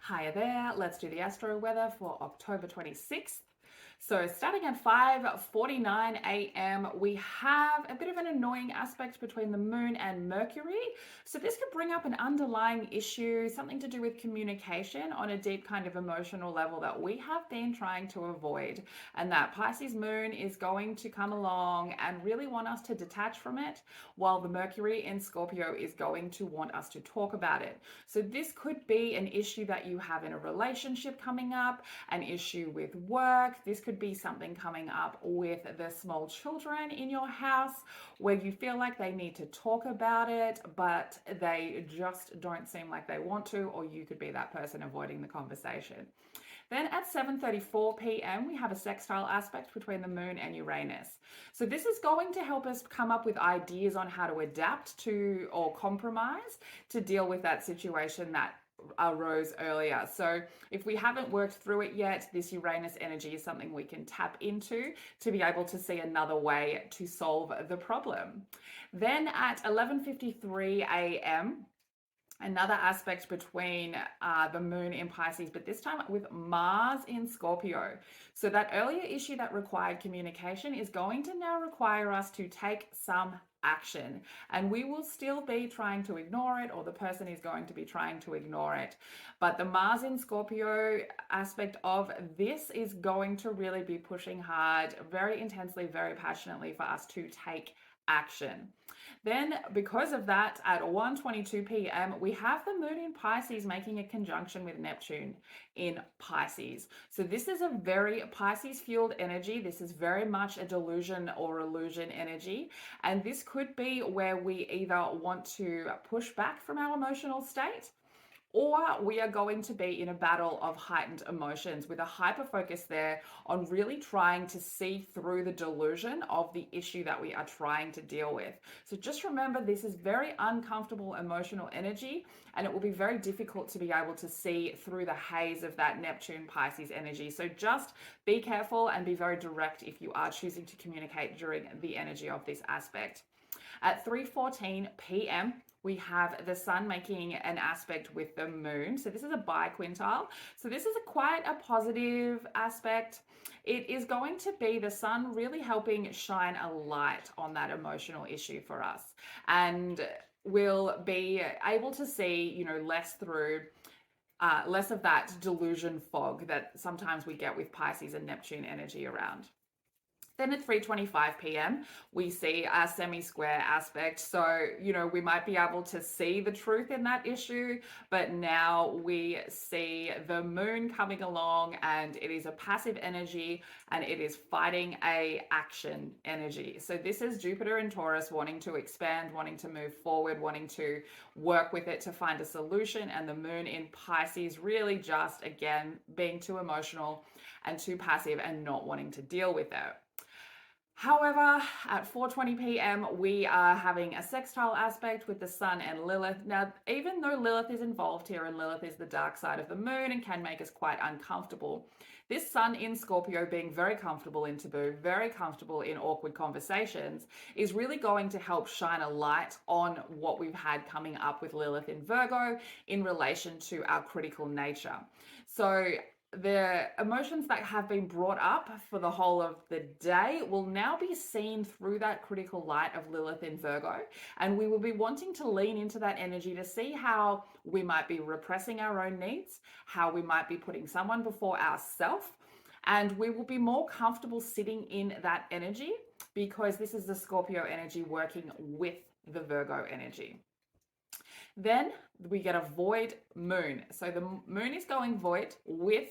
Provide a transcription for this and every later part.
Hiya there, let's do the Astro weather for October 26th. So starting at 5:49 a.m., we have a bit of an annoying aspect between the moon and Mercury. So this could bring up an underlying issue, something to do with communication on a deep kind of emotional level that we have been trying to avoid. And that Pisces moon is going to come along and really want us to detach from it, while the Mercury in Scorpio is going to want us to talk about it. So this could be an issue that you have in a relationship coming up, an issue with work. This could be something coming up with the small children in your house where you feel like they need to talk about it, but they just don't seem like they want to, or you could be that person avoiding the conversation. Then at 7:34 p.m., we have a sextile aspect between the moon and Uranus. So this is going to help us come up with ideas on how to adapt to or compromise to deal with that situation that arose earlier. So if we haven't worked through it yet, this Uranus energy is something we can tap into to be able to see another way to solve the problem. Then at 11:53 a.m., another aspect between the moon in Pisces, but this time with Mars in Scorpio. So that earlier issue that required communication is going to now require us to take some action, and we will still be trying to ignore it, or the person is going to be trying to ignore it. But the Mars in Scorpio aspect of this is going to really be pushing hard, very intensely, very passionately for us to take action. Then, because of that, at 1:22 p.m., we have the moon in Pisces making a conjunction with Neptune in Pisces. So this is a very Pisces-fueled energy. This is very much a delusion or illusion energy. And this could be where we either want to push back from our emotional state, or we are going to be in a battle of heightened emotions with a hyper focus there on really trying to see through the delusion of the issue that we are trying to deal with. So just remember, this is very uncomfortable emotional energy, and it will be very difficult to be able to see through the haze of that Neptune Pisces energy. So just be careful and be very direct if you are choosing to communicate during the energy of this aspect. At 3:14 p.m., we have the sun making an aspect with the moon. So this is a biquintile. So this is quite a positive aspect. It is going to be the sun really helping shine a light on that emotional issue for us. And we'll be able to see, less through less of that delusion fog that sometimes we get with Pisces and Neptune energy around. Then at 3:25 p.m., we see a semi-square aspect. So, we might be able to see the truth in that issue, but now we see the moon coming along, and it is a passive energy, and it is fighting a action energy. So this is Jupiter and Taurus wanting to expand, wanting to move forward, wanting to work with it to find a solution, and the moon in Pisces really just, again, being too emotional and too passive and not wanting to deal with it. However, at 4:20 p.m., we are having a sextile aspect with the sun and Lilith. Now, even though Lilith is involved here, and Lilith is the dark side of the moon and can make us quite uncomfortable, this sun in Scorpio being very comfortable in taboo, very comfortable in awkward conversations, is really going to help shine a light on what we've had coming up with Lilith in Virgo in relation to our critical nature. So the emotions that have been brought up for the whole of the day will now be seen through that critical light of Lilith in Virgo, and we will be wanting to lean into that energy to see how we might be repressing our own needs, how we might be putting someone before ourselves, and we will be more comfortable sitting in that energy because this is the Scorpio energy working with the Virgo energy. Then we get a void moon. So the moon is going void with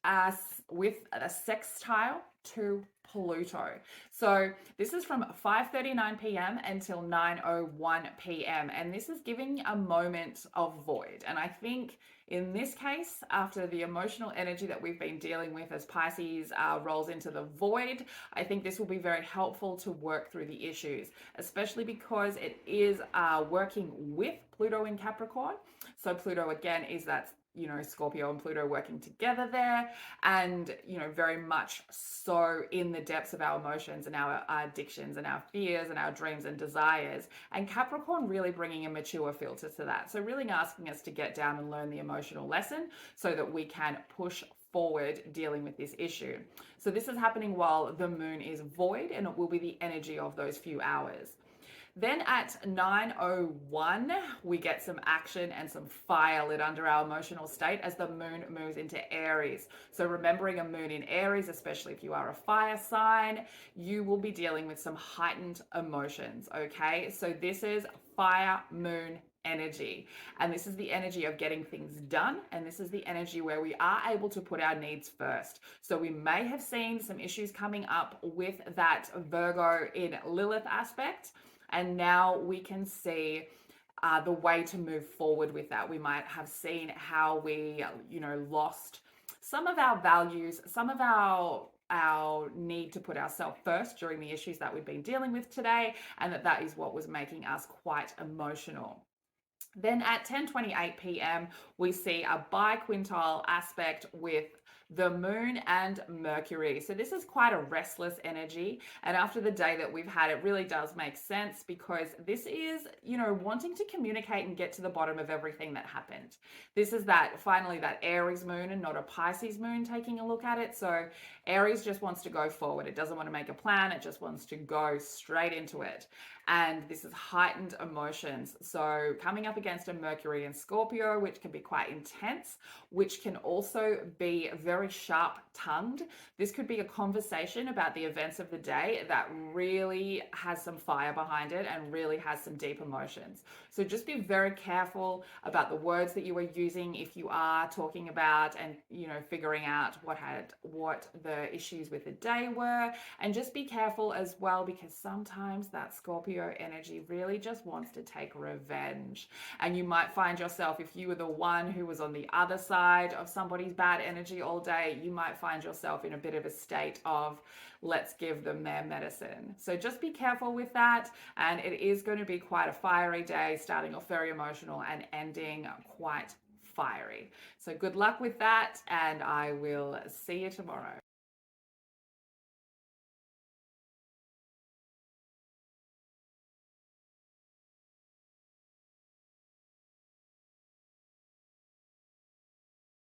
a sextile to Pluto. So this is from 5:39 p.m. until 9:01 p.m. and this is giving a moment of void. And I think in this case, after the emotional energy that we've been dealing with as Pisces rolls into the void, I think this will be very helpful to work through the issues, especially because it is working with Pluto in Capricorn. So Pluto again is that Scorpio and Pluto working together there, and, very much so in the depths of our emotions and our addictions and our fears and our dreams and desires. And Capricorn really bringing a mature filter to that. So really asking us to get down and learn the emotional lesson so that we can push forward dealing with this issue. So this is happening while the moon is void, and it will be the energy of those few hours. Then at 9:01, we get some action and some fire lit under our emotional state as the moon moves into Aries. So remembering a moon in Aries, especially if you are a fire sign, you will be dealing with some heightened emotions, okay? So this is fire moon energy, and this is the energy of getting things done, and this is the energy where we are able to put our needs first. So we may have seen some issues coming up with that Virgo in Lilith aspect, and now we can see the way to move forward with that. We might have seen how we, lost some of our values, some of our need to put ourselves first during the issues that we've been dealing with today, and that is what was making us quite emotional. Then at 10:28 p.m., we see a biquintile aspect with the moon and Mercury. So this is quite a restless energy. And after the day that we've had, it really does make sense, because this is, wanting to communicate and get to the bottom of everything that happened. This is finally that Aries moon and not a Pisces moon taking a look at it. So Aries just wants to go forward. It doesn't want to make a plan. It just wants to go straight into it. And this is heightened emotions. So coming up against a Mercury in Scorpio, which can be quite intense, which can also be very sharp-tongued. This could be a conversation about the events of the day that really has some fire behind it and really has some deep emotions. So just be very careful about the words that you are using if you are talking about and, figuring out what the issues with the day were. And just be careful as well, because sometimes that Scorpio energy really just wants to take revenge. And you might find yourself, if you were the one who was on the other side of somebody's bad energy all day, you might find yourself in a bit of a state of, let's give them their medicine. So just be careful with that. And it is going to be quite a fiery day, starting off very emotional and ending quite fiery. So good luck with that, and I will see you tomorrow.